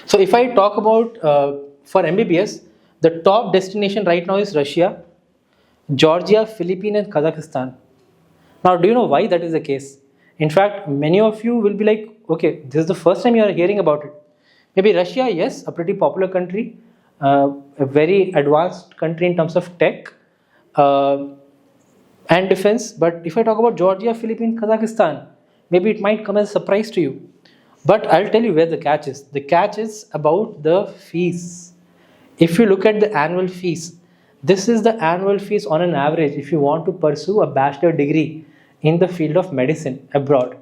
So if I talk about for MBBS, the top destination right now is Russia, Georgia, Philippines, and Kazakhstan. Now, do you know why that is the case? In fact, many of you will be like, okay, this is the first time you are hearing about it. Maybe Russia, yes, a pretty popular country, a very advanced country in terms of tech uh, and defense. But if I talk about Georgia, Philippines, Kazakhstan, maybe it might come as a surprise to you. But I'll tell you where the catch is. The catch is about the fees. If you look at the annual fees, this is the annual fees on an average if you want to pursue a bachelor degree in the field of medicine abroad.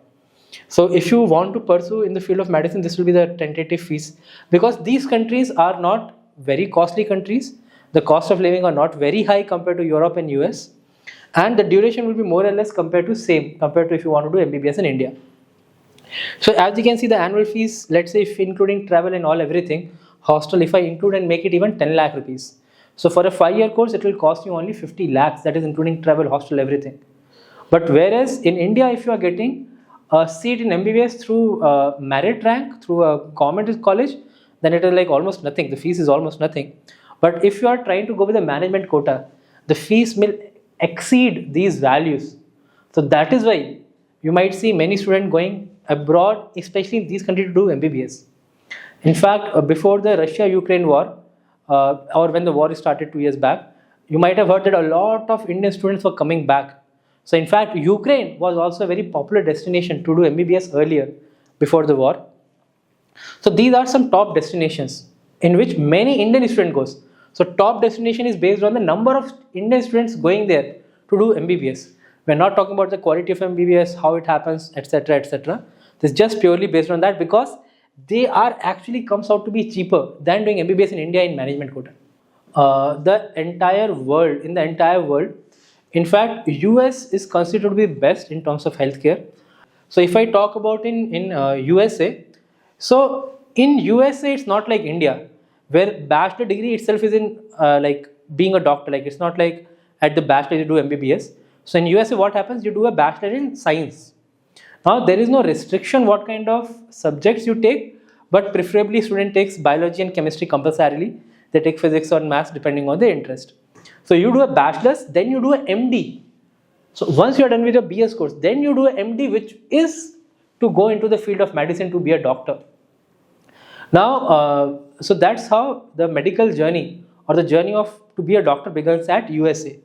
So if you want to pursue in the field of medicine, this will be the tentative fees, because these countries are not very costly countries. The cost of living are not very high compared to Europe and US, and the duration will be more or less compared to same compared to if you want to do MBBS in India. So as you can see, the annual fees, let's say if including travel and all everything, hostel, if I include and make it even 10 lakh rupees. So for a 5-year course, it will cost you only 50 lakhs, that is including travel, hostel, everything. But whereas in India, if you are getting a seat in MBBS through merit rank, through a government college, then it is like almost nothing. The fees is almost nothing. But if you are trying to go with a management quota, the fees will exceed these values. So that is why you might see many students going abroad, especially in these countries, to do MBBS. In fact, before the Russia-Ukraine war, or when the war started 2 years back, you might have heard that a lot of Indian students were coming back. So in fact, Ukraine was also a very popular destination to do MBBS earlier, before the war. So these are some top destinations in which many Indian students goes. So top destination is based on the number of Indian students going there to do MBBS. We're not talking about the quality of MBBS, how it happens, etc., etc. This is just purely based on that, because they are actually comes out to be cheaper than doing MBBS in India in management quota. In the entire world, in fact, US is considered to be best in terms of healthcare. So if I talk about in USA, so in USA it's not like India, where bachelor degree itself is in like being a doctor. Like it's not like at the bachelor you do MBBS. So in USA, what happens? You do a bachelor in science. Now there is no restriction what kind of subjects you take, but preferably student takes biology and chemistry compulsorily. They take physics or maths depending on their interest. So you do a bachelor's, then you do a MD. So once you are done with your BS course, then you do a MD, which is to go into the field of medicine to be a doctor. Now, so that's how the medical journey or the journey of to be a doctor begins at USA.